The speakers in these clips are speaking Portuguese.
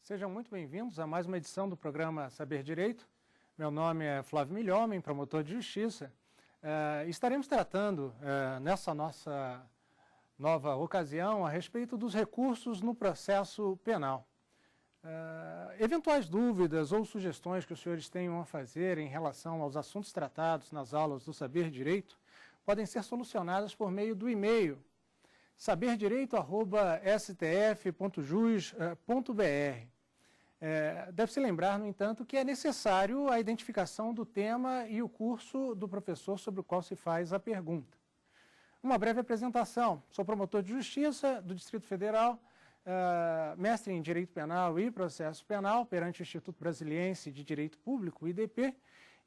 Sejam muito bem-vindos a mais uma edição do programa Saber Direito. Meu nome é Flávio Milhomem, promotor de justiça. Estaremos tratando nessa nossa nova ocasião a respeito dos recursos no processo penal. Eventuais dúvidas ou sugestões que os senhores tenham a fazer em relação aos assuntos tratados nas aulas do Saber Direito podem ser solucionadas por meio do e-mail saberdireito@stf.jus.br. Deve-se lembrar, no entanto, que é necessário a identificação do tema e o curso do professor sobre o qual se faz a pergunta. Uma breve apresentação. Sou promotor de justiça do Distrito Federal, mestre em Direito Penal e Processo Penal perante o Instituto Brasiliense de Direito Público, IDP,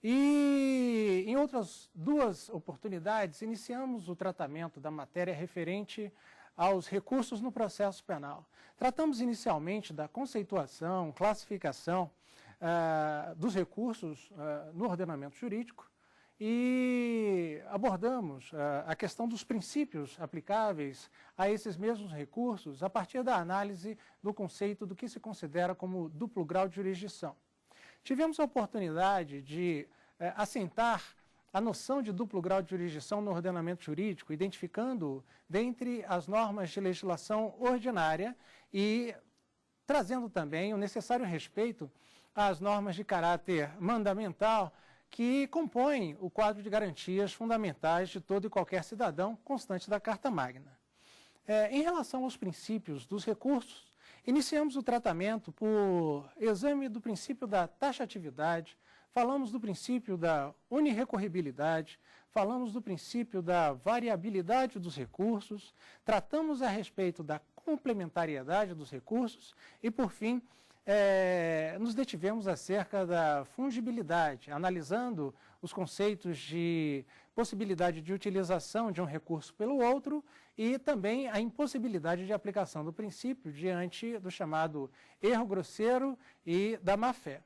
e em outras duas oportunidades iniciamos o tratamento da matéria referente aos recursos no processo penal. Tratamos inicialmente da conceituação, classificação dos recursos no ordenamento jurídico e abordamos a questão dos princípios aplicáveis a esses mesmos recursos a partir da análise do conceito do que se considera como duplo grau de jurisdição. Tivemos a oportunidade de assentar a noção de duplo grau de jurisdição no ordenamento jurídico, identificando dentre as normas de legislação ordinária e trazendo também o necessário respeito às normas de caráter mandamental que compõem o quadro de garantias fundamentais de todo e qualquer cidadão constante da Carta Magna. Em relação aos princípios dos recursos, iniciamos o tratamento por exame do princípio da taxatividade, falamos do princípio da unirrecorribilidade, falamos do princípio da variabilidade dos recursos, tratamos a respeito da complementariedade dos recursos e, por fim, nos detivemos acerca da fungibilidade, analisando os conceitos de possibilidade de utilização de um recurso pelo outro e também a impossibilidade de aplicação do princípio diante do chamado erro grosseiro e da má-fé.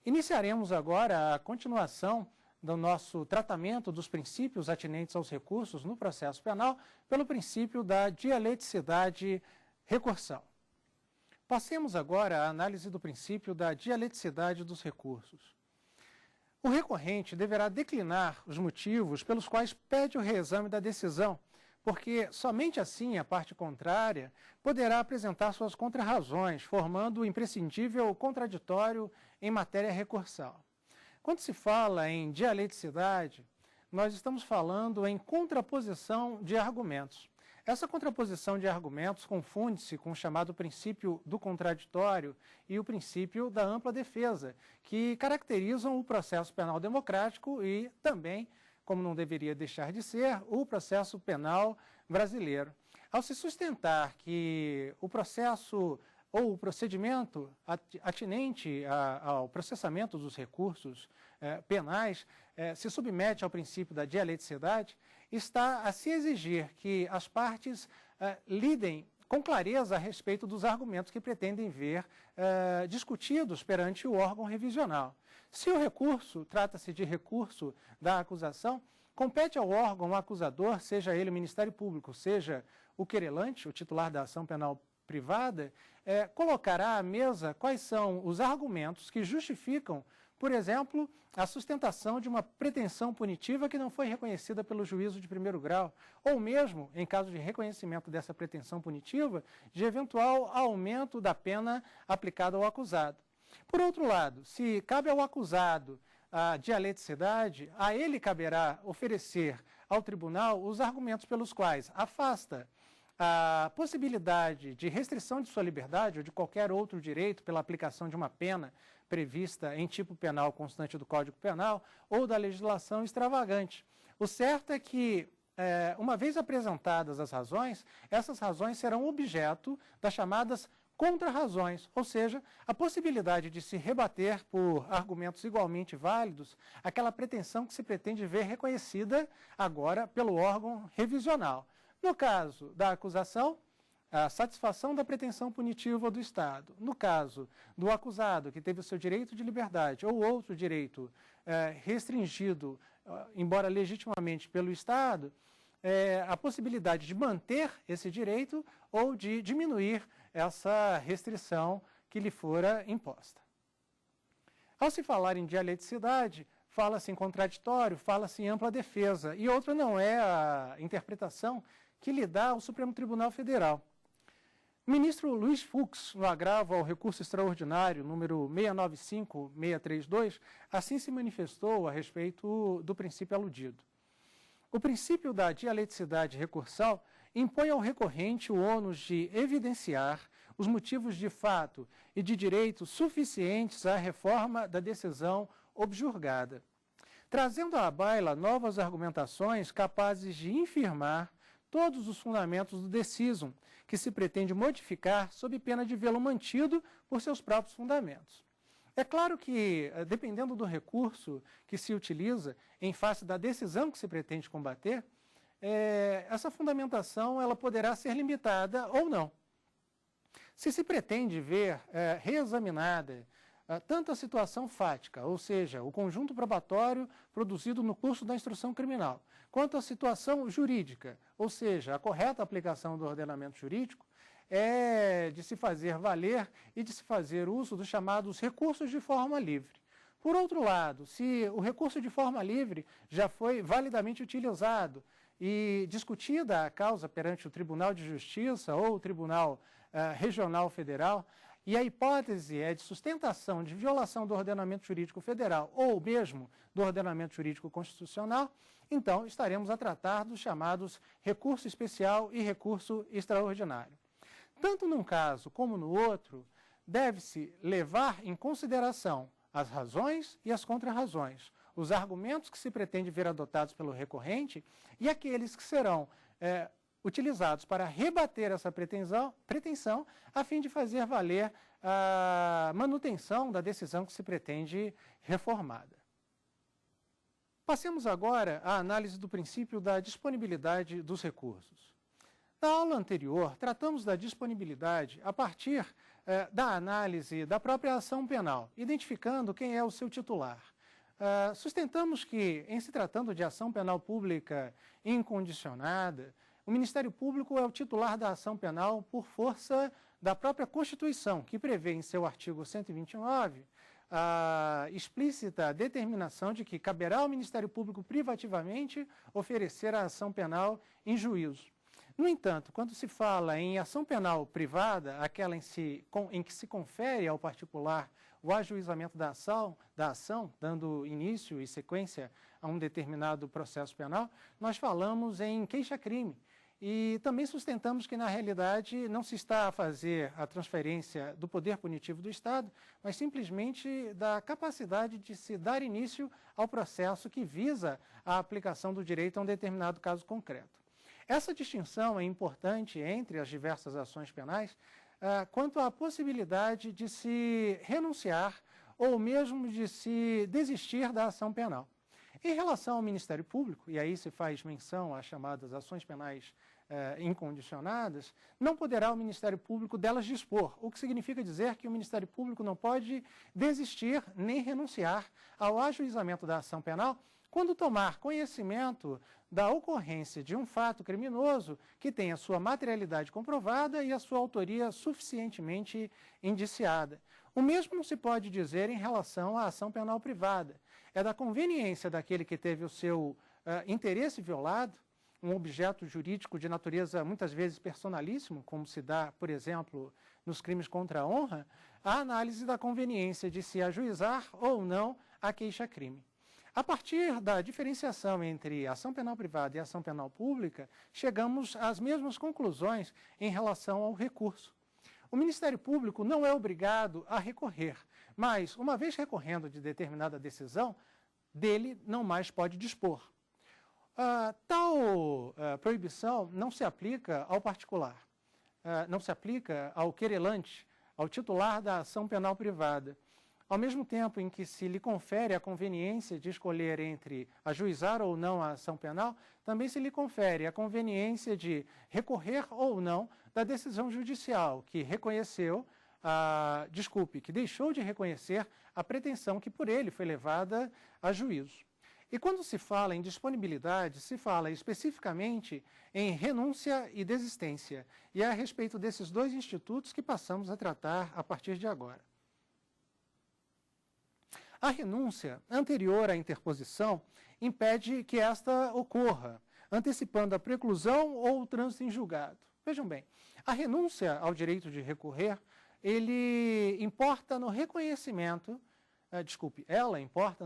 Iniciaremos agora a continuação do nosso tratamento dos princípios atinentes aos recursos no processo penal pelo princípio da dialeticidade recursal. Passemos agora à análise do princípio da dialeticidade dos recursos. O recorrente deverá declinar os motivos pelos quais pede o reexame da decisão, porque somente assim a parte contrária poderá apresentar suas contrarrazões, formando o imprescindível contraditório em matéria recursal. Quando se fala em dialeticidade, nós estamos falando em contraposição de argumentos. Essa contraposição de argumentos confunde-se com o chamado princípio do contraditório e o princípio da ampla defesa, que caracterizam o processo penal democrático e também, como não deveria deixar de ser, o processo penal brasileiro. Ao se sustentar que o processo ou o procedimento atinente ao processamento dos recursos penais se submete ao princípio da dialeticidade, está a se exigir que as partes lidem com clareza a respeito dos argumentos que pretendem ver discutidos perante o órgão revisional. Se o recurso trata-se de recurso da acusação, compete ao órgão acusador, seja ele o Ministério Público, seja o querelante, o titular da ação penal privada, colocará à mesa quais são os argumentos que justificam, por exemplo, a sustentação de uma pretensão punitiva que não foi reconhecida pelo juízo de primeiro grau, ou mesmo, em caso de reconhecimento dessa pretensão punitiva, de eventual aumento da pena aplicada ao acusado. Por outro lado, se cabe ao acusado a dialeticidade, a ele caberá oferecer ao tribunal os argumentos pelos quais afasta a possibilidade de restrição de sua liberdade ou de qualquer outro direito pela aplicação de uma pena prevista em tipo penal constante do Código Penal ou da legislação extravagante. O certo é que, uma vez apresentadas as razões, essas razões serão objeto das chamadas contrarrazões, ou seja, a possibilidade de se rebater por argumentos igualmente válidos aquela pretensão que se pretende ver reconhecida agora pelo órgão revisional. No caso da acusação, a satisfação da pretensão punitiva do Estado. No caso do acusado, que teve o seu direito de liberdade ou outro direito restringido, embora legitimamente pelo Estado, a possibilidade de manter esse direito ou de diminuir essa restrição que lhe fora imposta. Ao se falar em dialeticidade, fala-se em contraditório, fala-se em ampla defesa, e outra não é a interpretação que lhe dá o Supremo Tribunal Federal. O ministro Luiz Fux, no agravo ao recurso extraordinário número 695632, assim se manifestou a respeito do princípio aludido. O princípio da dialeticidade recursal impõe ao recorrente o ônus de evidenciar os motivos de fato e de direito suficientes à reforma da decisão objurgada, trazendo à baila novas argumentações capazes de infirmar todos os fundamentos do decisum, que se pretende modificar sob pena de vê-lo mantido por seus próprios fundamentos. É claro que, dependendo do recurso que se utiliza em face da decisão que se pretende combater, essa fundamentação ela poderá ser limitada ou não. Se se pretende ver reexaminada tanto a situação fática, ou seja, o conjunto probatório produzido no curso da instrução criminal, quanto a situação jurídica, ou seja, a correta aplicação do ordenamento jurídico, é de se fazer valer e de se fazer uso dos chamados recursos de forma livre. Por outro lado, se o recurso de forma livre já foi validamente utilizado e discutida a causa perante o Tribunal de Justiça ou o Tribunal Regional Federal, e a hipótese é de sustentação de violação do ordenamento jurídico federal ou mesmo do ordenamento jurídico constitucional, então estaremos a tratar dos chamados recurso especial e recurso extraordinário. Tanto num caso como no outro, deve-se levar em consideração as razões e as contrarrazões, os argumentos que se pretende ver adotados pelo recorrente e aqueles que serão utilizados para rebater essa pretensão a fim de fazer valer a manutenção da decisão que se pretende reformada. Passemos agora à análise do princípio da disponibilidade dos recursos. Na aula anterior, tratamos da disponibilidade a partir da análise da própria ação penal, identificando quem é o seu titular. Sustentamos que, em se tratando de ação penal pública incondicionada, o Ministério Público é o titular da ação penal por força da própria Constituição, que prevê em seu artigo 129 a explícita determinação de que caberá ao Ministério Público privativamente oferecer a ação penal em juízo. No entanto, quando se fala em ação penal privada, aquela em que se confere ao particular o ajuizamento da ação, dando início e sequência a um determinado processo penal, nós falamos em queixa-crime. E também sustentamos que, na realidade, não se está a fazer a transferência do poder punitivo do Estado, mas simplesmente da capacidade de se dar início ao processo que visa a aplicação do direito a um determinado caso concreto. Essa distinção é importante entre as diversas ações penais quanto à possibilidade de se renunciar ou mesmo de se desistir da ação penal. Em relação ao Ministério Público, e aí se faz menção às chamadas ações penais incondicionadas, não poderá o Ministério Público delas dispor, o que significa dizer que o Ministério Público não pode desistir nem renunciar ao ajuizamento da ação penal quando tomar conhecimento da ocorrência de um fato criminoso que tenha sua materialidade comprovada e a sua autoria suficientemente indiciada. O mesmo não se pode dizer em relação à ação penal privada. É da conveniência daquele que teve o seu interesse violado, um objeto jurídico de natureza muitas vezes personalíssimo, como se dá, por exemplo, nos crimes contra a honra, a análise da conveniência de se ajuizar ou não a queixa-crime. A partir da diferenciação entre ação penal privada e ação penal pública, chegamos às mesmas conclusões em relação ao recurso. O Ministério Público não é obrigado a recorrer, mas, uma vez recorrendo de determinada decisão, dele não mais pode dispor. Tal proibição não se aplica ao particular, não se aplica ao querelante, ao titular da ação penal privada. Ao mesmo tempo em que se lhe confere a conveniência de escolher entre ajuizar ou não a ação penal, também se lhe confere a conveniência de recorrer ou não da decisão judicial que reconheceu, que deixou de reconhecer a pretensão que por ele foi levada a juízo. E quando se fala em disponibilidade, se fala especificamente em renúncia e desistência. E é a respeito desses dois institutos que passamos a tratar a partir de agora. A renúncia anterior à interposição impede que esta ocorra, antecipando a preclusão ou o trânsito em julgado. Vejam bem, a renúncia ao direito de recorrer, ela importa no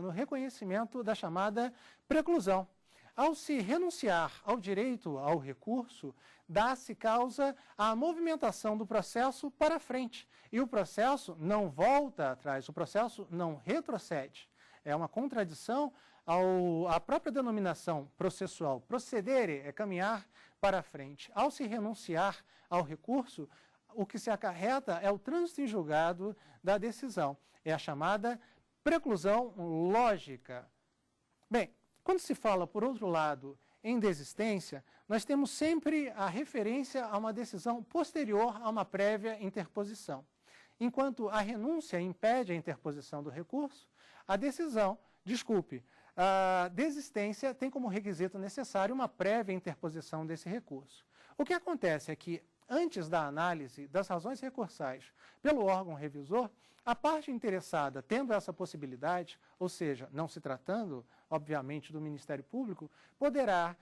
reconhecimento da chamada preclusão. Ao se renunciar ao direito ao recurso, dá-se causa à movimentação do processo para frente. E o processo não volta atrás, o processo não retrocede. É uma contradição à própria denominação processual. Procedere é caminhar para frente. Ao se renunciar ao recurso, o que se acarreta é o trânsito em julgado da decisão. É a chamada preclusão lógica. Bem, quando se fala, por outro lado, em desistência, nós temos sempre a referência a uma decisão posterior a uma prévia interposição. Enquanto a renúncia impede a interposição do recurso, a desistência tem como requisito necessário uma prévia interposição desse recurso. O que acontece é que, antes da análise das razões recursais pelo órgão revisor, a parte interessada, tendo essa possibilidade, ou seja, não se tratando, obviamente, do Ministério Público, poderá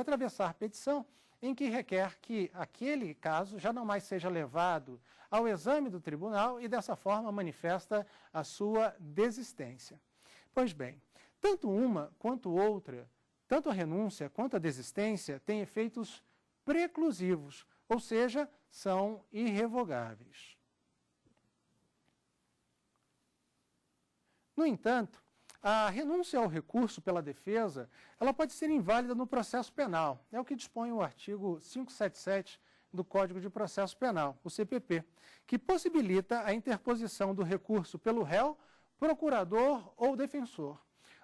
atravessar petição em que requer que aquele caso já não mais seja levado ao exame do tribunal e, dessa forma, manifesta a sua desistência. Pois bem, tanto uma quanto outra, tanto a renúncia quanto a desistência, têm efeitos preclusivos, ou seja, são irrevogáveis. No entanto, a renúncia ao recurso pela defesa, ela pode ser inválida no processo penal. É o que dispõe o artigo 577 do Código de Processo Penal, o CPP, que possibilita a interposição do recurso pelo réu, procurador ou defensor.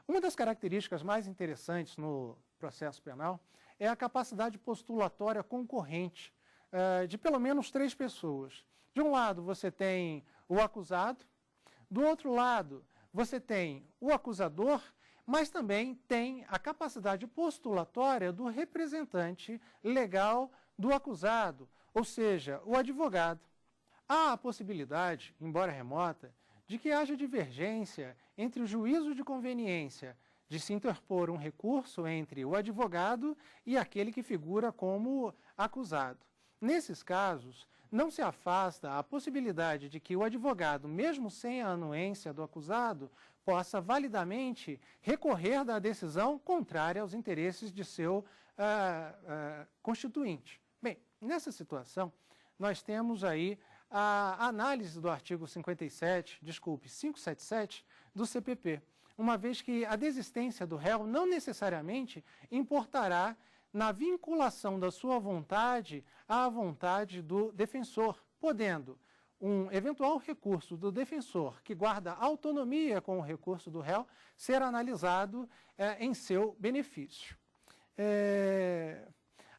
Uma das características mais interessantes no processo penal é a capacidade postulatória concorrente de pelo menos 3 pessoas. De um lado, você tem o acusado, do outro lado, você tem o acusador, mas também tem a capacidade postulatória do representante legal do acusado, ou seja, o advogado. Há a possibilidade, embora remota, de que haja divergência entre o juízo de conveniência de se interpor um recurso entre o advogado e aquele que figura como acusado. Nesses casos, não se afasta a possibilidade de que o advogado, mesmo sem a anuência do acusado, possa validamente recorrer da decisão contrária aos interesses de seu constituinte. Bem, nessa situação, nós temos aí a análise do artigo 577 do CPP, uma vez que a desistência do réu não necessariamente importará na vinculação da sua vontade à vontade do defensor, podendo um eventual recurso do defensor, que guarda autonomia com o recurso do réu, ser analisado em seu benefício.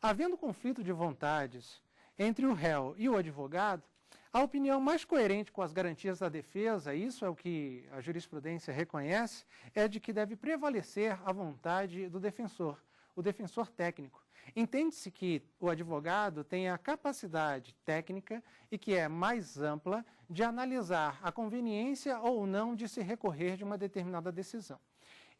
Havendo conflito de vontades entre o réu e o advogado, a opinião mais coerente com as garantias da defesa, isso é o que a jurisprudência reconhece, é de que deve prevalecer a vontade do defensor, o defensor técnico. Entende-se que o advogado tem a capacidade técnica e que é mais ampla de analisar a conveniência ou não de se recorrer de uma determinada decisão.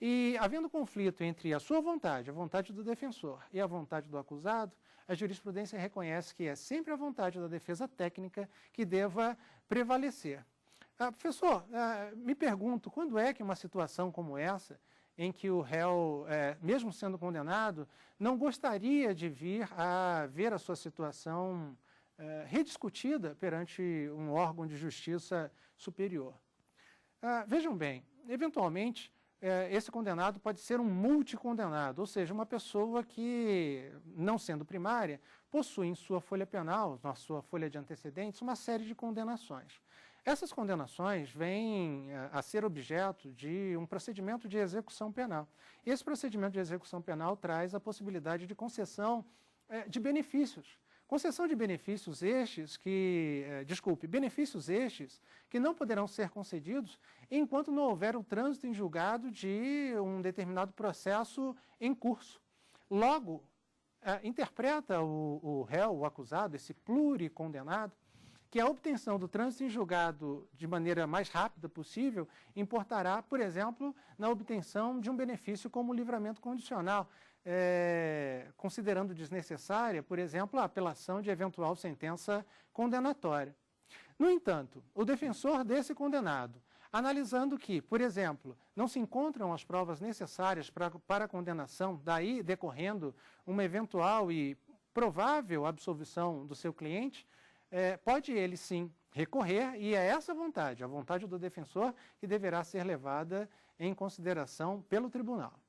E, havendo conflito entre a sua vontade, a vontade do defensor e a vontade do acusado, a jurisprudência reconhece que é sempre a vontade da defesa técnica que deva prevalecer. Professor, me pergunto, quando é que uma situação como essa, em que o réu, mesmo sendo condenado, não gostaria de vir a ver a sua situação rediscutida perante um órgão de justiça superior? Vejam bem, eventualmente, esse condenado pode ser um multicondenado, ou seja, uma pessoa que, não sendo primária, possui em sua folha penal, na sua folha de antecedentes, uma série de condenações. Essas condenações vêm a ser objeto de um procedimento de execução penal. Esse procedimento de execução penal traz a possibilidade de concessão de benefícios, Concessão de benefícios estes benefícios estes que não poderão ser concedidos enquanto não houver o trânsito em julgado de um determinado processo em curso. Logo, interpreta o réu, o acusado, esse pluricondenado, que a obtenção do trânsito em julgado de maneira mais rápida possível importará, por exemplo, na obtenção de um benefício como o livramento condicional, considerando desnecessária, por exemplo, a apelação de eventual sentença condenatória. No entanto, o defensor desse condenado, analisando que, por exemplo, não se encontram as provas necessárias para a condenação, daí decorrendo uma eventual e provável absolvição do seu cliente, pode ele sim recorrer, e é essa vontade, a vontade do defensor, que deverá ser levada em consideração pelo tribunal.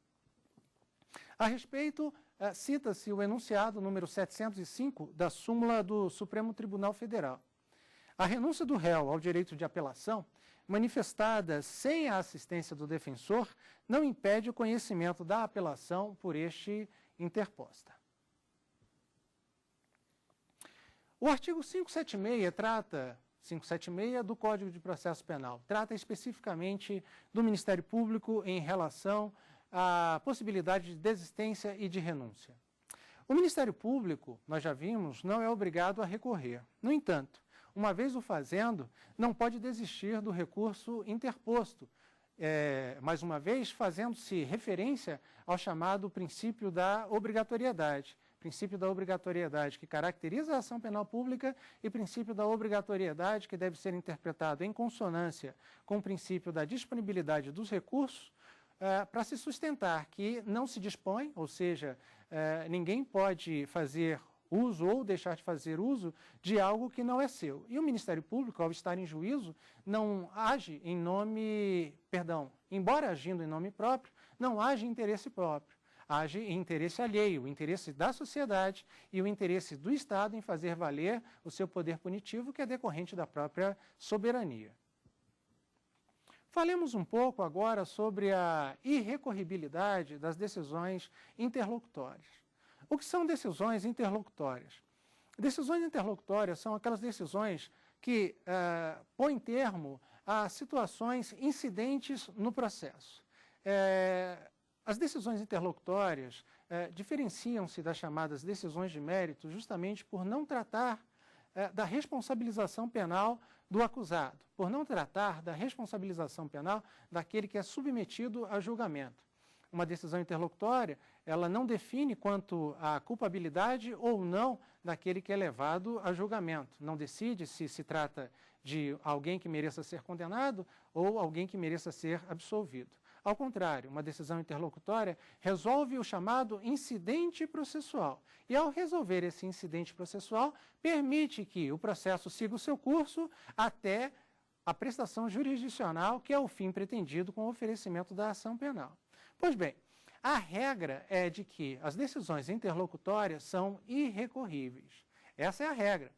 A respeito, cita-se o enunciado número 705 da súmula do Supremo Tribunal Federal. A renúncia do réu ao direito de apelação, manifestada sem a assistência do defensor, não impede o conhecimento da apelação por este interposta. O artigo 576 do Código de Processo Penal trata especificamente do Ministério Público em relação à possibilidade de desistência e de renúncia. O Ministério Público, nós já vimos, não é obrigado a recorrer. No entanto, uma vez o fazendo, não pode desistir do recurso interposto, mais uma vez fazendo-se referência ao chamado princípio da obrigatoriedade. Princípio da obrigatoriedade que caracteriza a ação penal pública e princípio da obrigatoriedade que deve ser interpretado em consonância com o princípio da disponibilidade dos recursos para se sustentar que não se dispõe, ou seja, ninguém pode fazer uso ou deixar de fazer uso de algo que não é seu. E o Ministério Público, ao estar em juízo, não age em nome, embora agindo em nome próprio, não age em interesse próprio. Age em interesse alheio, o interesse da sociedade e o interesse do Estado em fazer valer o seu poder punitivo, que é decorrente da própria soberania. Falemos um pouco agora sobre a irrecorribilidade das decisões interlocutórias. O que são decisões interlocutórias? Decisões interlocutórias são aquelas decisões que põem termo a situações incidentes no processo. As decisões interlocutórias diferenciam-se das chamadas decisões de mérito justamente por não tratar da responsabilização penal do acusado, por não tratar da responsabilização penal daquele que é submetido a julgamento. Uma decisão interlocutória, ela não define quanto à culpabilidade ou não daquele que é levado a julgamento. Não decide se se trata de alguém que mereça ser condenado ou alguém que mereça ser absolvido. Ao contrário, uma decisão interlocutória resolve o chamado incidente processual. E ao resolver esse incidente processual, permite que o processo siga o seu curso até a prestação jurisdicional, que é o fim pretendido com o oferecimento da ação penal. Pois bem, a regra é de que as decisões interlocutórias são irrecorríveis. Essa é a regra.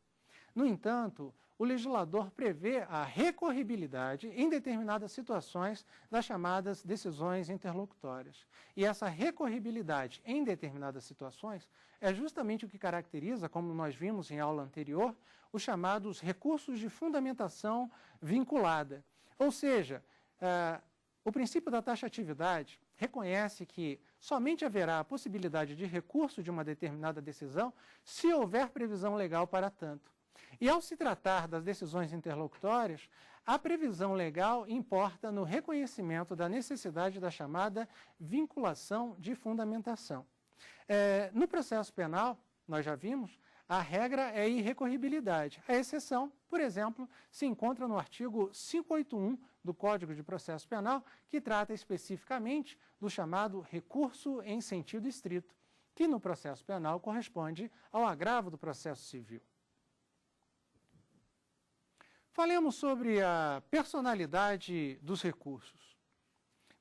No entanto, o legislador prevê a recorribilidade em determinadas situações das chamadas decisões interlocutórias. E essa recorribilidade em determinadas situações é justamente o que caracteriza, como nós vimos em aula anterior, os chamados recursos de fundamentação vinculada. Ou seja, o princípio da taxatividade reconhece que somente haverá a possibilidade de recurso de uma determinada decisão se houver previsão legal para tanto. E ao se tratar das decisões interlocutórias, a previsão legal importa no reconhecimento da necessidade da chamada vinculação de fundamentação. No processo penal, nós já vimos, a regra é irrecorribilidade. A exceção, por exemplo, se encontra no artigo 581 do Código de Processo Penal, que trata especificamente do chamado recurso em sentido estrito, que no processo penal corresponde ao agravo do processo civil. Falemos sobre a personalidade dos recursos.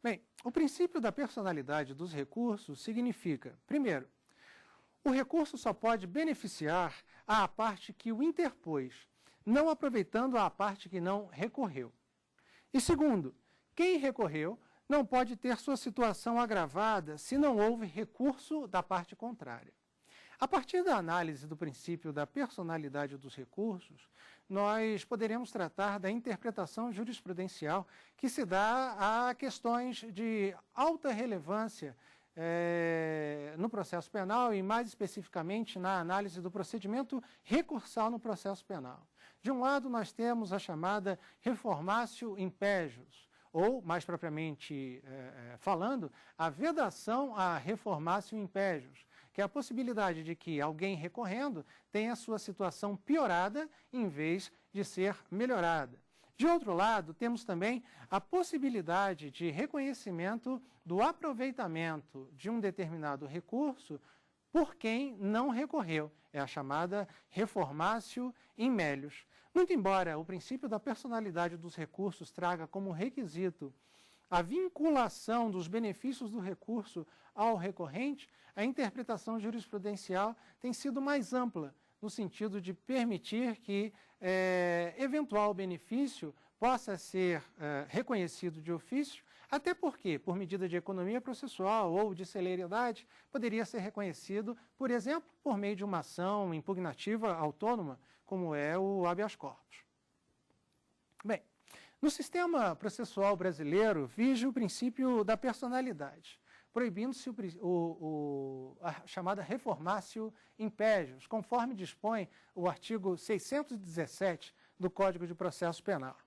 Bem, o princípio da personalidade dos recursos significa, primeiro, o recurso só pode beneficiar a parte que o interpôs, não aproveitando a parte que não recorreu. E segundo, quem recorreu não pode ter sua situação agravada se não houve recurso da parte contrária. A partir da análise do princípio da personalidade dos recursos, nós poderemos tratar da interpretação jurisprudencial que se dá a questões de alta relevância no processo penal e, mais especificamente, na análise do procedimento recursal no processo penal. De um lado, nós temos a chamada reformatio impejus, ou, mais propriamente falando, a vedação à reformatio impejus, que é a possibilidade de que alguém recorrendo tenha a sua situação piorada em vez de ser melhorada. De outro lado, temos também a possibilidade de reconhecimento do aproveitamento de um determinado recurso por quem não recorreu. É a chamada reformatio in melius. Muito embora o princípio da personalidade dos recursos traga como requisito a vinculação dos benefícios do recurso ao recorrente, a interpretação jurisprudencial tem sido mais ampla, no sentido de permitir que eventual benefício possa ser reconhecido de ofício, até porque, por medida de economia processual ou de celeridade, poderia ser reconhecido, por exemplo, por meio de uma ação impugnativa autônoma, como é o habeas corpus. Bem, no sistema processual brasileiro, vige o princípio da personalidade, proibindo-se a chamada reformatio impejus, conforme dispõe o artigo 617 do Código de Processo Penal.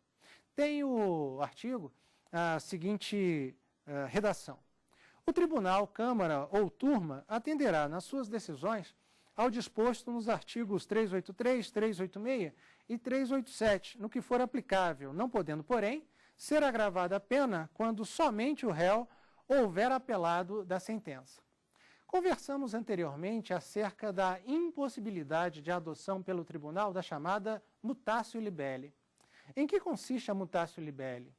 Tem o artigo a seguinte redação: o tribunal, câmara ou turma atenderá nas suas decisões ao disposto nos artigos 383, 386 e 387, no que for aplicável, não podendo, porém, ser agravada a pena quando somente o réu houver apelado da sentença. Conversamos anteriormente acerca da impossibilidade de adoção pelo tribunal da chamada mutatio libelli. Em que consiste a mutatio libelli?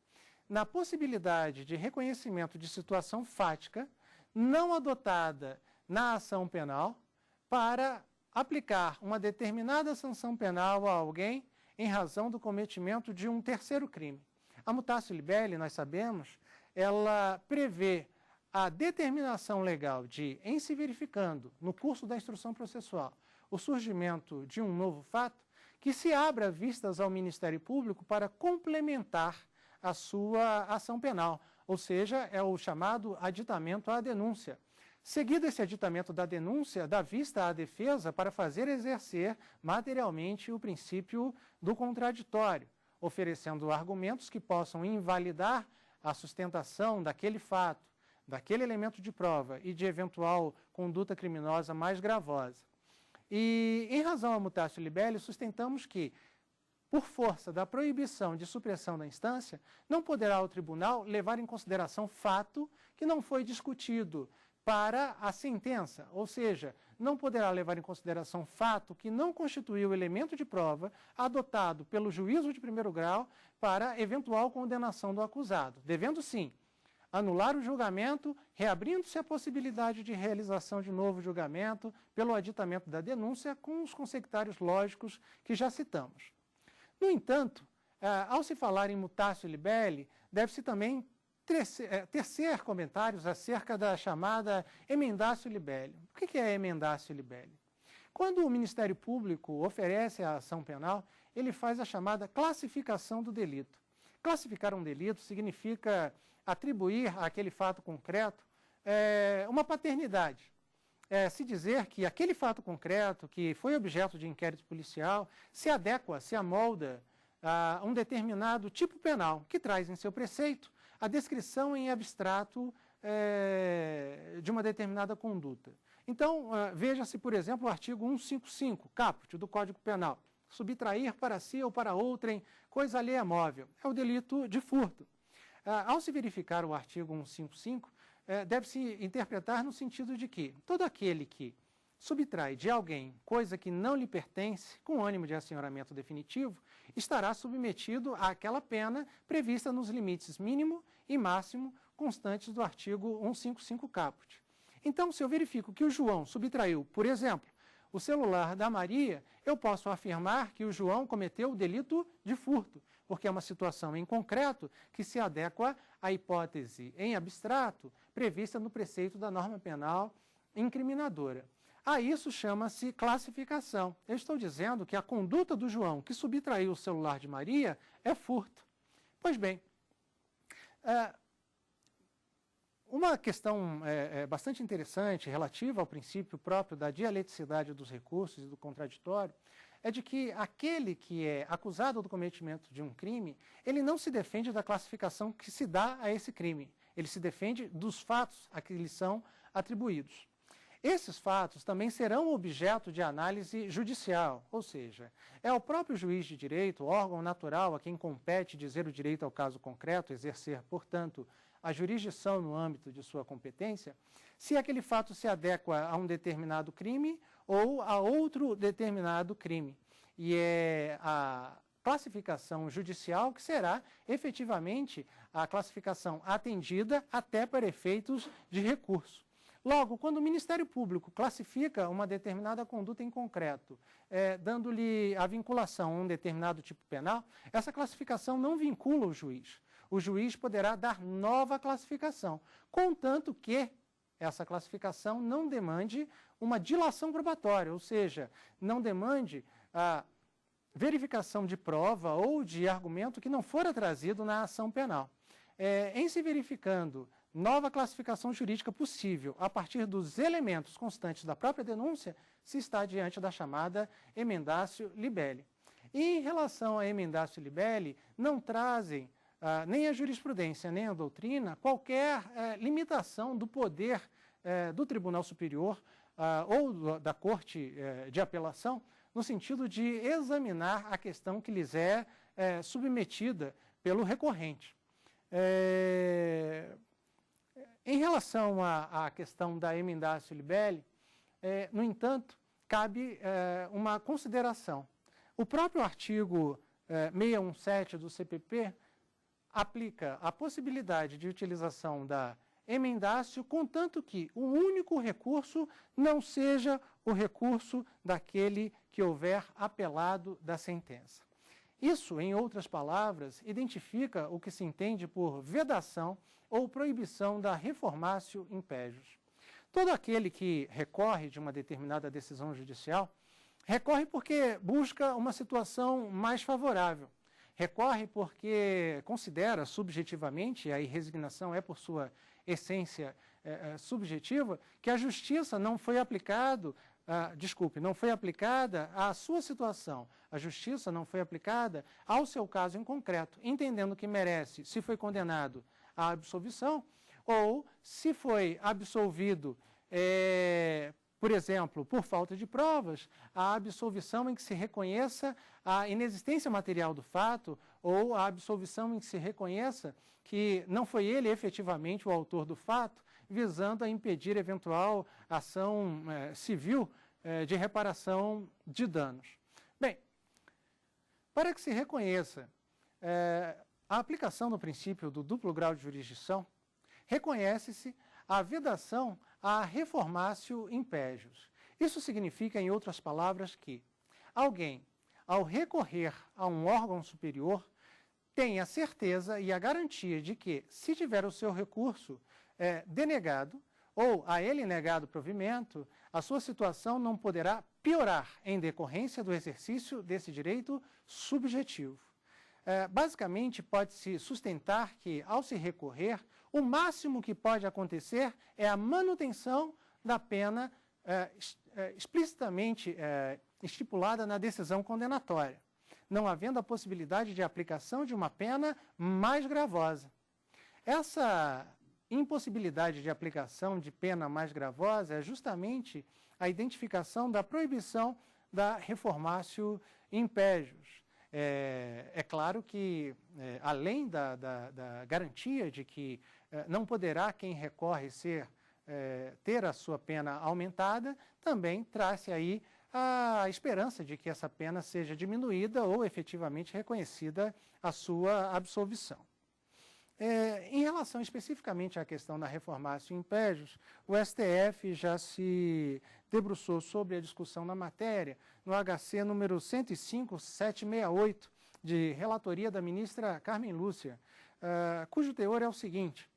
Na possibilidade de reconhecimento de situação fática não adotada na ação penal para aplicar uma determinada sanção penal a alguém em razão do cometimento de um terceiro crime. A mutatio libelli, nós sabemos, ela prevê a determinação legal de, em se verificando, no curso da instrução processual, o surgimento de um novo fato, que se abra vistas ao Ministério Público para complementar a sua ação penal, ou seja, é o chamado aditamento à denúncia. Seguido esse aditamento da denúncia, dá vista à defesa para fazer exercer materialmente o princípio do contraditório, oferecendo argumentos que possam invalidar a sustentação daquele fato, daquele elemento de prova e de eventual conduta criminosa mais gravosa. E, em razão à mutatio libelli, sustentamos que, por força da proibição de supressão da instância, não poderá o tribunal levar em consideração fato que não foi discutido para a sentença, ou seja, não poderá levar em consideração fato que não constituiu elemento de prova adotado pelo juízo de primeiro grau para eventual condenação do acusado, devendo sim anular o julgamento, reabrindo-se a possibilidade de realização de novo julgamento pelo aditamento da denúncia com os consectários lógicos que já citamos. No entanto, ao se falar em mutatio libelli, deve-se também tecer comentários acerca da chamada emendatio libelli. O que é emendatio libelli? Quando o Ministério Público oferece a ação penal, ele faz a chamada classificação do delito. Classificar um delito significa atribuir àquele fato concreto uma paternidade. Se dizer que aquele fato concreto, que foi objeto de inquérito policial, se adequa, se amolda a um determinado tipo penal, que traz em seu preceito a descrição em abstrato de uma determinada conduta. Então, veja-se, por exemplo, o artigo 155, caput, do Código Penal. Subtrair para si ou para outrem coisa alheia móvel. É o delito de furto. Ao se verificar o artigo 155, deve-se interpretar no sentido de que todo aquele que subtrai de alguém coisa que não lhe pertence, com ânimo de assenhoramento definitivo, estará submetido àquela pena prevista nos limites mínimo e máximo constantes do artigo 155 caput. Então, se eu verifico que o João subtraiu, por exemplo, o celular da Maria, eu posso afirmar que o João cometeu o delito de furto, porque é uma situação em concreto que se adequa à hipótese em abstrato prevista no preceito da norma penal incriminadora. A isso chama-se classificação. Eu estou dizendo que a conduta do João, que subtraiu o celular de Maria, é furto. Pois bem, uma questão bastante interessante relativa ao princípio próprio da dialeticidade dos recursos e do contraditório é de que aquele que é acusado do cometimento de um crime, ele não se defende da classificação que se dá a esse crime. Ele se defende dos fatos a que lhe são atribuídos. Esses fatos também serão objeto de análise judicial, ou seja, é o próprio juiz de direito, o órgão natural a quem compete dizer o direito ao caso concreto, exercer, portanto, a jurisdição no âmbito de sua competência, se aquele fato se adequa a um determinado crime ou a outro determinado crime. E é a classificação judicial que será efetivamente a classificação atendida até para efeitos de recurso. Logo, quando o Ministério Público classifica uma determinada conduta em concreto, dando-lhe a vinculação a um determinado tipo penal, essa classificação não vincula o juiz. O juiz poderá dar nova classificação, contanto que essa classificação não demande uma dilação probatória, ou seja, não demande a verificação de prova ou de argumento que não fora trazido na ação penal. Em se verificando nova classificação jurídica possível a partir dos elementos constantes da própria denúncia, se está diante da chamada emendatio libelli. E em relação a emendatio libelli, não trazem nem a jurisprudência nem a doutrina qualquer limitação do poder do Tribunal Superior ou da Corte de Apelação, no sentido de examinar a questão que lhes é submetida pelo recorrente. Em relação à questão da emendatio libelli, no entanto, cabe uma consideração. O próprio artigo 617 do CPP aplica a possibilidade de utilização da emendatio, contanto que o único recurso não seja o recurso daquele que houver apelado da sentença. Isso, em outras palavras, identifica o que se entende por vedação ou proibição da reformatio impejus. Todo aquele que recorre de uma determinada decisão judicial, recorre porque busca uma situação mais favorável. Recorre porque considera subjetivamente, a resignação é por sua essência subjetiva, que a justiça não foi não foi aplicada à sua situação. A justiça não foi aplicada ao seu caso em concreto, entendendo que merece, se foi condenado, a absolvição, ou se foi absolvido, por exemplo, por falta de provas, a absolvição em que se reconheça a inexistência material do fato, ou a absolvição em que se reconheça que não foi ele efetivamente o autor do fato, visando a impedir eventual ação civil de reparação de danos. Bem, para que se reconheça a aplicação do princípio do duplo grau de jurisdição, reconhece-se a vedação à reformatio impejus. Isso significa, em outras palavras, que alguém, ao recorrer a um órgão superior, tem a certeza e a garantia de que, se tiver o seu recurso denegado, ou a ele negado provimento, a sua situação não poderá piorar em decorrência do exercício desse direito subjetivo. Basicamente, pode-se sustentar que, ao se recorrer, o máximo que pode acontecer é a manutenção da pena explicitamente estipulada na decisão condenatória, não havendo a possibilidade de aplicação de uma pena mais gravosa. Essa impossibilidade de aplicação de pena mais gravosa é justamente a identificação da proibição da reformatio impejus. É claro que, além da garantia de que não poderá quem recorre ter a sua pena aumentada, também traz-se aí a esperança de que essa pena seja diminuída ou efetivamente reconhecida a sua absolvição. Em relação especificamente à questão da reformatio impejus, o STF já se debruçou sobre a discussão na matéria no HC número 105.768, de relatoria da ministra Carmen Lúcia, cujo teor é o seguinte: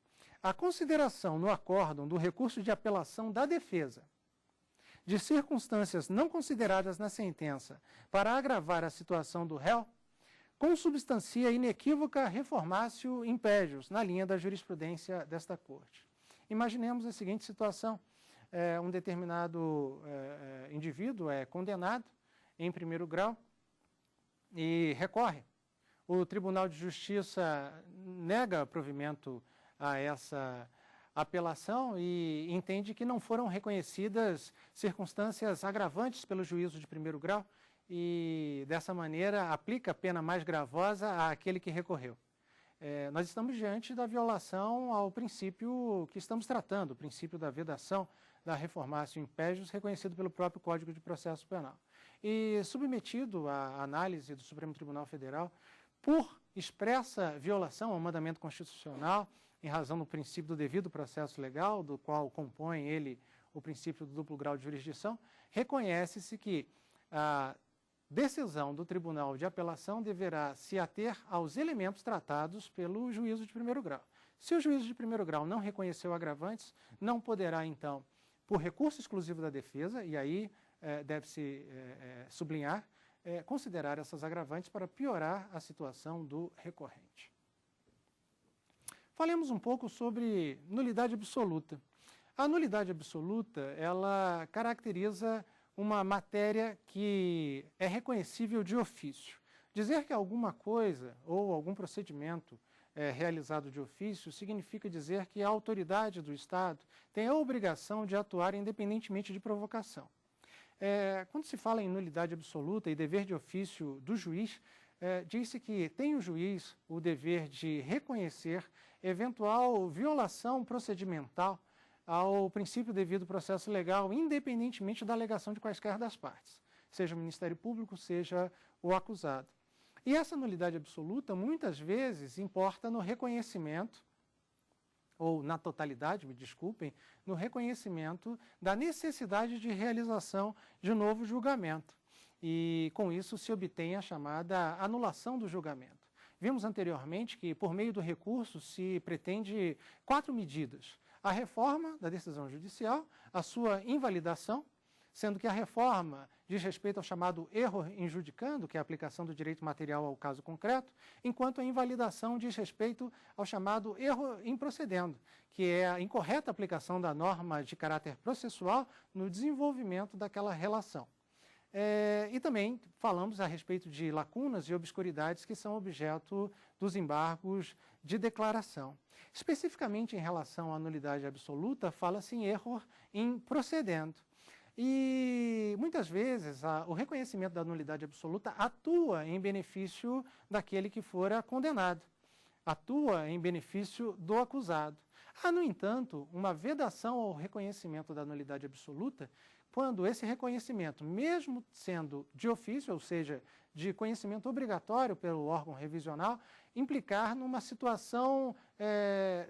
a consideração no acórdão do recurso de apelação da defesa de circunstâncias não consideradas na sentença para agravar a situação do réu, consubstancia inequívoca reformatio impégios, na linha da jurisprudência desta Corte. Imaginemos a seguinte situação: um determinado indivíduo é condenado em primeiro grau e recorre. O Tribunal de Justiça nega provimento a essa apelação e entende que não foram reconhecidas circunstâncias agravantes pelo juízo de primeiro grau e, dessa maneira, aplica a pena mais gravosa àquele que recorreu. Nós estamos diante da violação ao princípio que estamos tratando, o princípio da vedação da reformatio impégios, reconhecido pelo próprio Código de Processo Penal. E submetido à análise do Supremo Tribunal Federal, por expressa violação ao mandamento constitucional, em razão do princípio do devido processo legal, do qual compõe ele o princípio do duplo grau de jurisdição, reconhece-se que a decisão do Tribunal de Apelação deverá se ater aos elementos tratados pelo juízo de primeiro grau. Se o juízo de primeiro grau não reconheceu agravantes, não poderá, então, por recurso exclusivo da defesa, e aí deve-se sublinhar, considerar essas agravantes para piorar a situação do recorrente. Falemos um pouco sobre nulidade absoluta. A nulidade absoluta, ela caracteriza uma matéria que é reconhecível de ofício. Dizer que alguma coisa ou algum procedimento é realizado de ofício significa dizer que a autoridade do Estado tem a obrigação de atuar independentemente de provocação. Quando se fala em nulidade absoluta e dever de ofício do juiz, diz-se que tem o juiz o dever de reconhecer eventual violação procedimental ao princípio devido processo legal, independentemente da alegação de quaisquer das partes, seja o Ministério Público, seja o acusado. E essa nulidade absoluta, muitas vezes, importa no reconhecimento, ou na totalidade, me desculpem, no reconhecimento da necessidade de realização de novo julgamento. E, com isso, se obtém a chamada anulação do julgamento. Vimos anteriormente que, por meio do recurso, se pretende 4 medidas: a reforma da decisão judicial, a sua invalidação, sendo que a reforma diz respeito ao chamado erro injudicando, que é a aplicação do direito material ao caso concreto, enquanto a invalidação diz respeito ao chamado erro improcedendo, que é a incorreta aplicação da norma de caráter processual no desenvolvimento daquela relação. E também falamos a respeito de lacunas e obscuridades que são objeto dos embargos de declaração. Especificamente em relação à nulidade absoluta, fala-se em erro improcedendo. E, muitas vezes, o reconhecimento da nulidade absoluta atua em benefício daquele que fora condenado, atua em benefício do acusado. Há, no entanto, uma vedação ao reconhecimento da nulidade absoluta quando esse reconhecimento, mesmo sendo de ofício, ou seja, de conhecimento obrigatório pelo órgão revisional, implicar numa situação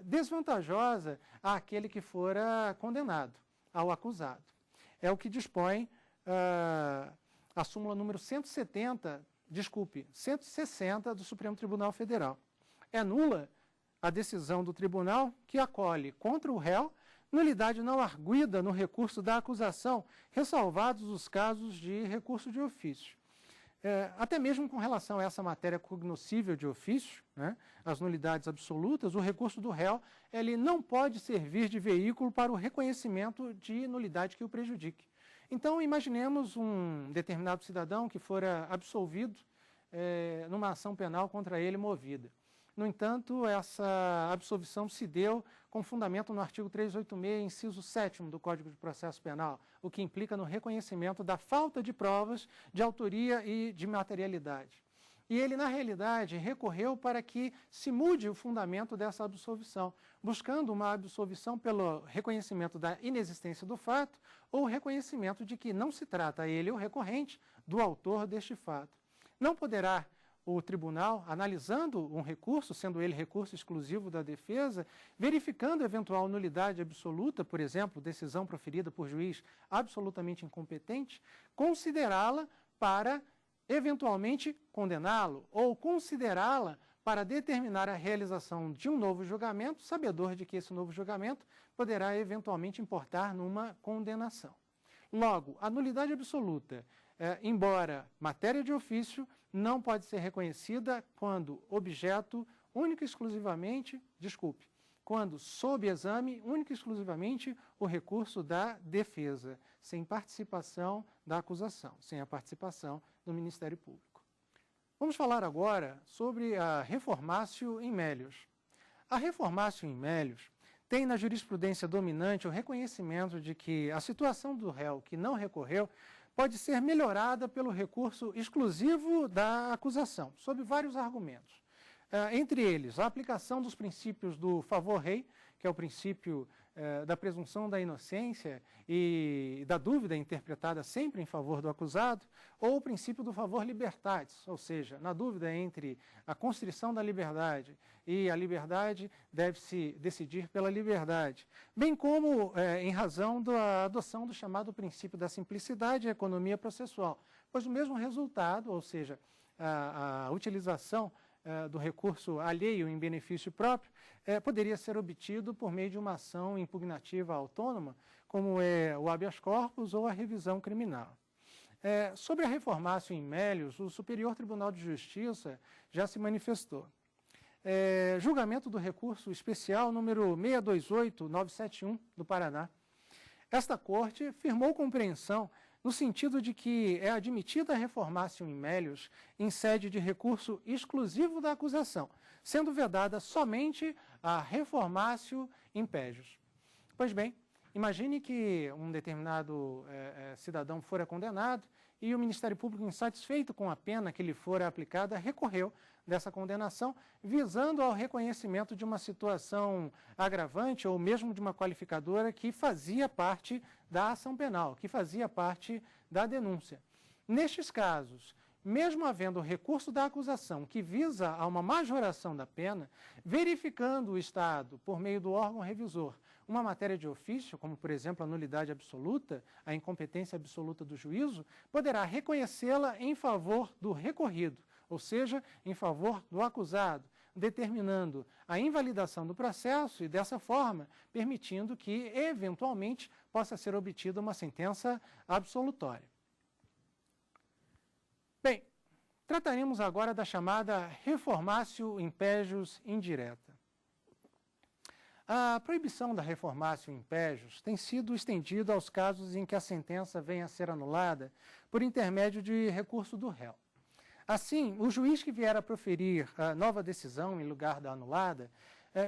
desvantajosa àquele que fora condenado, ao acusado. É o que dispõe a súmula número 160 do Supremo Tribunal Federal. É nula a decisão do tribunal que acolhe contra o réu nulidade não arguida no recurso da acusação, ressalvados os casos de recurso de ofício. Até mesmo com relação a essa matéria cognoscível de ofício, né, as nulidades absolutas, o recurso do réu ele não pode servir de veículo para o reconhecimento de nulidade que o prejudique. Então, imaginemos um determinado cidadão que fora absolvido numa ação penal contra ele movida. No entanto, essa absolvição se deu com fundamento no artigo 386, inciso 7º do Código de Processo Penal, o que implica no reconhecimento da falta de provas de autoria e de materialidade. E ele, na realidade, recorreu para que se mude o fundamento dessa absolvição, buscando uma absolvição pelo reconhecimento da inexistência do fato ou reconhecimento de que não se trata ele, o recorrente, do autor deste fato. Não poderá o tribunal, analisando um recurso, sendo ele recurso exclusivo da defesa, verificando eventual nulidade absoluta, por exemplo, decisão proferida por juiz absolutamente incompetente, considerá-la para eventualmente condená-lo ou considerá-la para determinar a realização de um novo julgamento, sabedor de que esse novo julgamento poderá eventualmente importar numa condenação. Logo, a nulidade absoluta, embora matéria de ofício, não pode ser reconhecida quando objeto único e exclusivamente, quando sob exame único e exclusivamente o recurso da defesa, sem participação da acusação, sem a participação do Ministério Público. Vamos falar agora sobre a reformatio in melius. A reformatio in melius tem na jurisprudência dominante o reconhecimento de que a situação do réu que não recorreu pode ser melhorada pelo recurso exclusivo da acusação, sob vários argumentos. Entre eles, a aplicação dos princípios do favor rei, que é o princípio da presunção da inocência e da dúvida interpretada sempre em favor do acusado, ou o princípio do favor libertatis, ou seja, na dúvida entre a constrição da liberdade e a liberdade, deve-se decidir pela liberdade, bem como em razão da adoção do chamado princípio da simplicidade e economia processual, pois o mesmo resultado, ou seja, a utilização do recurso alheio em benefício próprio, poderia ser obtido por meio de uma ação impugnativa autônoma, como é o habeas corpus ou a revisão criminal. Sobre a reformatio in melius, o Superior Tribunal de Justiça já se manifestou. Julgamento do recurso especial número 628971 do Paraná. Esta Corte firmou compreensão no sentido de que é admitida a reformatio in melius em sede de recurso exclusivo da acusação, sendo vedada somente a reformatio in pejus. Pois bem, imagine que um determinado cidadão fora condenado e o Ministério Público, insatisfeito com a pena que lhe fora aplicada, recorreu dessa condenação, visando ao reconhecimento de uma situação agravante ou mesmo de uma qualificadora que fazia parte da ação penal, que fazia parte da denúncia. Nestes casos, mesmo havendo o recurso da acusação que visa a uma majoração da pena, verificando o Estado, por meio do órgão revisor, uma matéria de ofício, como por exemplo a nulidade absoluta, a incompetência absoluta do juízo, poderá reconhecê-la em favor do recorrido, ou seja, em favor do acusado, determinando a invalidação do processo e, dessa forma, permitindo que, eventualmente, possa ser obtida uma sentença absolutória. Bem, trataremos agora da chamada reformatio in pejus indireta. A proibição da reformatio in pejus tem sido estendida aos casos em que a sentença venha a ser anulada por intermédio de recurso do réu. Assim, o juiz que vier a proferir a nova decisão em lugar da anulada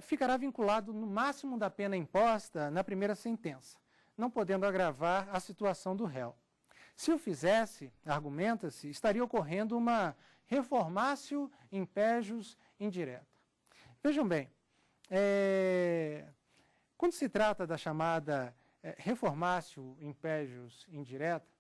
ficará vinculado no máximo da pena imposta na primeira sentença, não podendo agravar a situação do réu. Se o fizesse, argumenta-se, estaria ocorrendo uma reformatio in pejus indireta. Vejam bem, quando se trata da chamada reformatio in pejus indireta,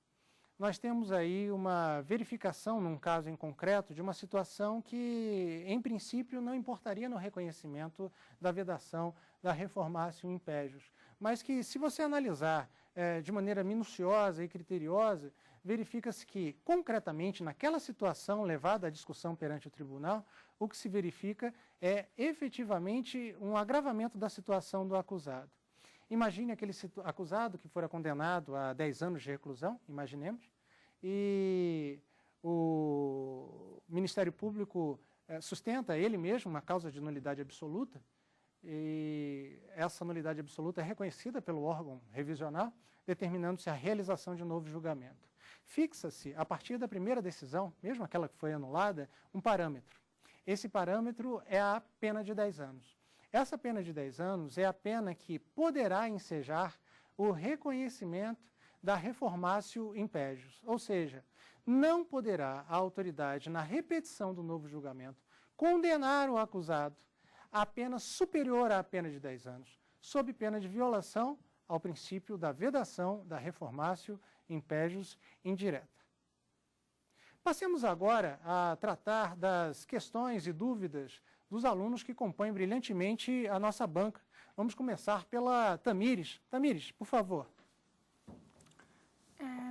nós temos aí uma verificação, num caso em concreto, de uma situação que, em princípio, não importaria no reconhecimento da vedação da reformatio in pejus, mas que, se você analisar de maneira minuciosa e criteriosa, verifica-se que, concretamente, naquela situação levada à discussão perante o tribunal, o que se verifica é, efetivamente, um agravamento da situação do acusado. Imagine aquele acusado que fora condenado a 10 anos de reclusão, imaginemos, e o Ministério Público sustenta ele mesmo uma causa de nulidade absoluta, e essa nulidade absoluta é reconhecida pelo órgão revisional, determinando-se a realização de um novo julgamento. Fixa-se, a partir da primeira decisão, mesmo aquela que foi anulada, um parâmetro. Esse parâmetro é a pena de 10 anos. Essa pena de 10 anos é a pena que poderá ensejar o reconhecimento da reformatio in pejus, ou seja, não poderá a autoridade, na repetição do novo julgamento, condenar o acusado a pena superior à pena de 10 anos, sob pena de violação ao princípio da vedação da reformatio in pejus indireta. Passemos agora a tratar das questões e dúvidas dos alunos que compõem brilhantemente a nossa banca. Vamos começar pela Tamires. Tamires, por favor.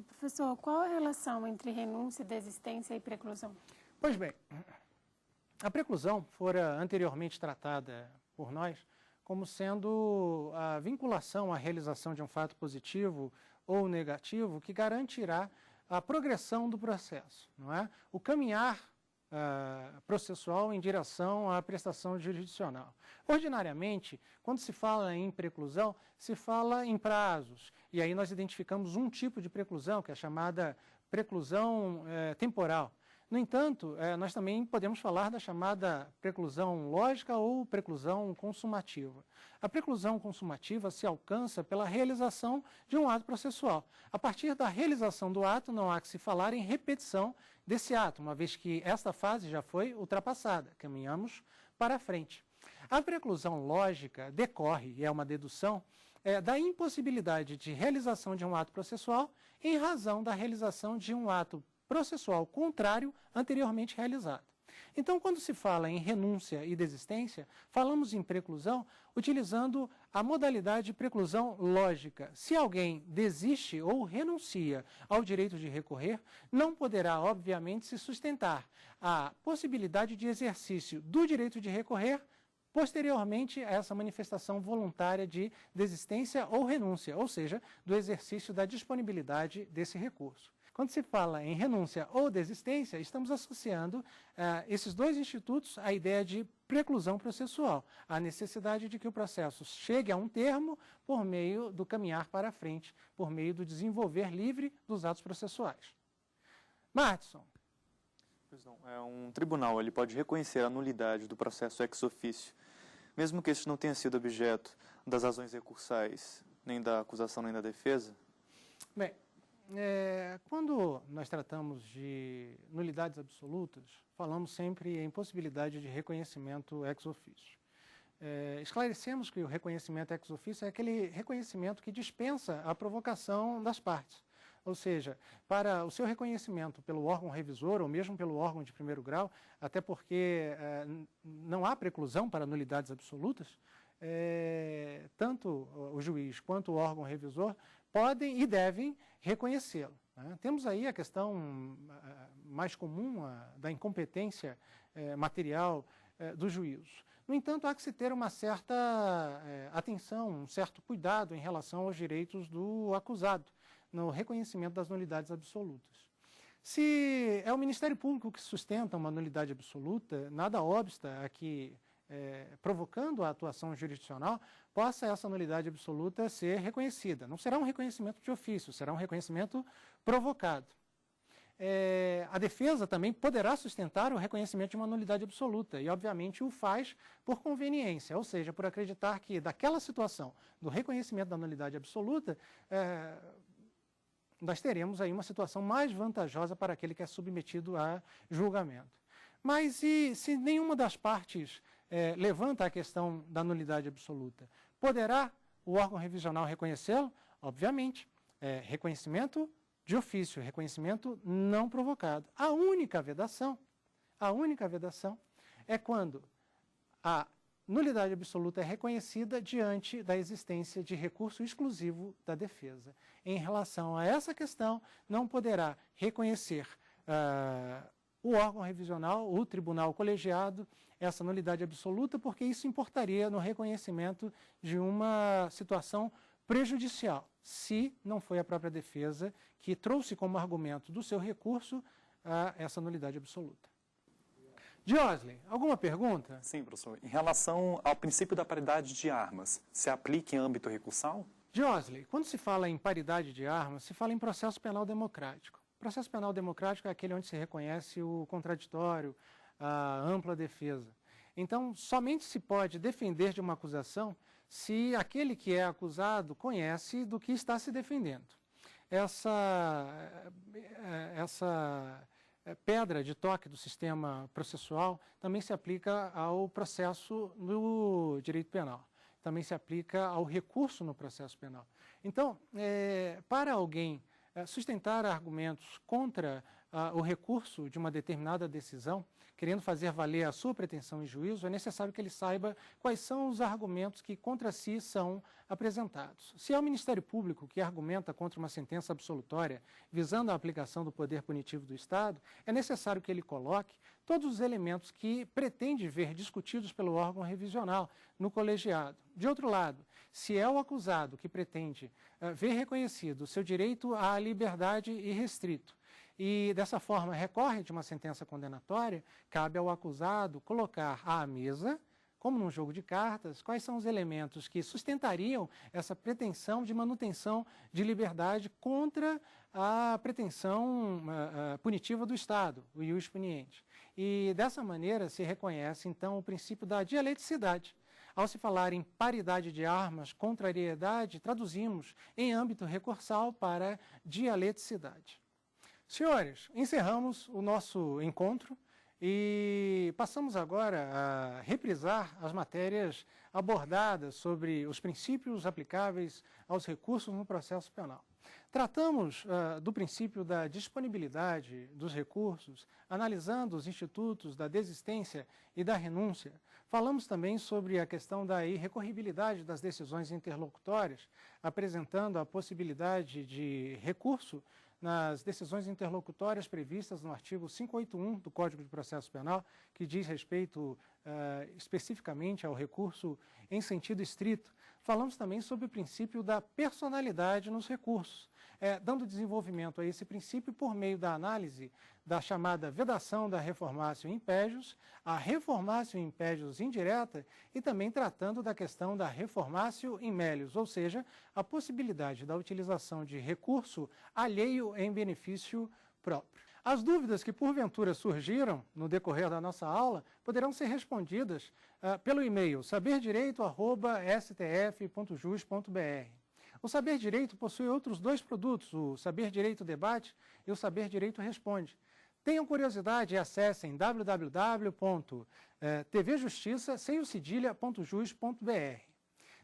Professor, qual a relação entre renúncia, desistência e preclusão? Pois bem, a preclusão fora anteriormente tratada por nós como sendo a vinculação à realização de um fato positivo ou negativo que garantirá a progressão do processo, não é? O caminhar processual em direção à prestação jurisdicional. Ordinariamente, quando se fala em preclusão, se fala em prazos, e aí nós identificamos um tipo de preclusão, que é a chamada preclusão temporal. No entanto, nós também podemos falar da chamada preclusão lógica ou preclusão consumativa. A preclusão consumativa se alcança pela realização de um ato processual. A partir da realização do ato, não há que se falar em repetição desse ato, uma vez que esta fase já foi ultrapassada, caminhamos para frente. A preclusão lógica decorre, e é uma dedução, da impossibilidade de realização de um ato processual em razão da realização de um ato processual contrário anteriormente realizado. Então, quando se fala em renúncia e desistência, falamos em preclusão utilizando a modalidade de preclusão lógica. Se alguém desiste ou renuncia ao direito de recorrer, não poderá, obviamente, se sustentar a possibilidade de exercício do direito de recorrer posteriormente a essa manifestação voluntária de desistência ou renúncia, ou seja, do exercício da disponibilidade desse recurso. Quando se fala em renúncia ou desistência, estamos associando esses dois institutos à ideia de preclusão processual, a necessidade de que o processo chegue a um termo por meio do caminhar para frente, por meio do desenvolver livre dos atos processuais. Martinson. Um tribunal ele pode reconhecer a nulidade do processo ex officio, mesmo que este não tenha sido objeto das razões recursais, nem da acusação nem da defesa? Bem, quando nós tratamos de nulidades absolutas, falamos sempre em possibilidade de reconhecimento ex officio. Esclarecemos que o reconhecimento ex officio é aquele reconhecimento que dispensa a provocação das partes. Ou seja, para o seu reconhecimento pelo órgão revisor ou mesmo pelo órgão de primeiro grau, até porque não há preclusão para nulidades absolutas, tanto o juiz quanto o órgão revisor podem e devem reconhecê-lo, né? Temos aí a questão mais comum da incompetência material dos juízos. No entanto, há que se ter uma certa atenção, um certo cuidado em relação aos direitos do acusado, no reconhecimento das nulidades absolutas. Se é o Ministério Público que sustenta uma nulidade absoluta, nada obsta a que, provocando a atuação jurisdicional, possa essa nulidade absoluta ser reconhecida. Não será um reconhecimento de ofício, será um reconhecimento provocado. A defesa também poderá sustentar o reconhecimento de uma nulidade absoluta e, obviamente, o faz por conveniência, ou seja, por acreditar que daquela situação do reconhecimento da nulidade absoluta, nós teremos aí uma situação mais vantajosa para aquele que é submetido a julgamento. Mas e se nenhuma das partes levanta a questão da nulidade absoluta, poderá o órgão revisional reconhecê-lo? Obviamente, reconhecimento de ofício, reconhecimento não provocado. A única vedação é quando a nulidade absoluta é reconhecida diante da existência de recurso exclusivo da defesa. Em relação a essa questão, não poderá reconhecer o órgão revisional, o tribunal colegiado, essa nulidade absoluta, porque isso importaria no reconhecimento de uma situação prejudicial, se não foi a própria defesa que trouxe como argumento do seu recurso essa nulidade absoluta. Diosley, alguma pergunta? Sim, professor. Em relação ao princípio da paridade de armas, se aplica em âmbito recursal? Diosley, quando se fala em paridade de armas, se fala em processo penal democrático. O processo penal democrático é aquele onde se reconhece o contraditório, a ampla defesa. Então, somente se pode defender de uma acusação se aquele que é acusado conhece do que está se defendendo. Essa pedra de toque do sistema processual também se aplica ao processo no direito penal, também se aplica ao recurso no processo penal. Então, para alguém sustentar argumentos contra o recurso de uma determinada decisão, querendo fazer valer a sua pretensão em juízo, é necessário que ele saiba quais são os argumentos que contra si são apresentados. Se é o Ministério Público que argumenta contra uma sentença absolutória visando a aplicação do poder punitivo do Estado, é necessário que ele coloque todos os elementos que pretende ver discutidos pelo órgão revisional no colegiado. De outro lado, se é o acusado que pretende ver reconhecido o seu direito à liberdade irrestrito, e dessa forma recorre de uma sentença condenatória, cabe ao acusado colocar à mesa, como num jogo de cartas, quais são os elementos que sustentariam essa pretensão de manutenção de liberdade contra a pretensão punitiva do Estado, o ius puniente. E dessa maneira se reconhece, então, o princípio da dialeticidade. Ao se falar em paridade de armas, contrariedade, traduzimos em âmbito recursal para dialeticidade. Senhores, encerramos o nosso encontro e passamos agora a reprisar as matérias abordadas sobre os princípios aplicáveis aos recursos no processo penal. Tratamos do princípio da disponibilidade dos recursos, analisando os institutos da desistência e da renúncia. Falamos também sobre a questão da irrecorribilidade das decisões interlocutórias, apresentando a possibilidade de recurso nas decisões interlocutórias previstas no artigo 581 do Código de Processo Penal, que diz respeito especificamente ao recurso em sentido estrito. Falamos também sobre o princípio da personalidade nos recursos, dando desenvolvimento a esse princípio por meio da análise da chamada vedação da reformatio impégios, a reformatio impégios indireta e também tratando da questão da reformatio in melius, ou seja, a possibilidade da utilização de recurso alheio em benefício próprio. As dúvidas que porventura surgiram no decorrer da nossa aula poderão ser respondidas pelo e-mail saberdireito@stf.jus.br. O Saber Direito possui outros dois produtos, o Saber Direito Debate e o Saber Direito Responde. Tenham curiosidade e acessem www.tvjustiça.jus.br.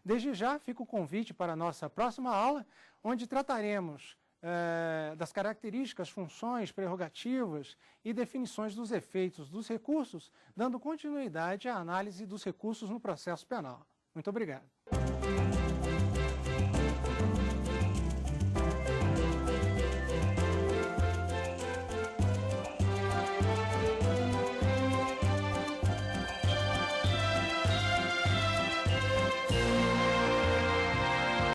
Desde já fica o convite para a nossa próxima aula, onde trataremos das características, funções, prerrogativas e definições dos efeitos dos recursos, dando continuidade à análise dos recursos no processo penal. Muito obrigado.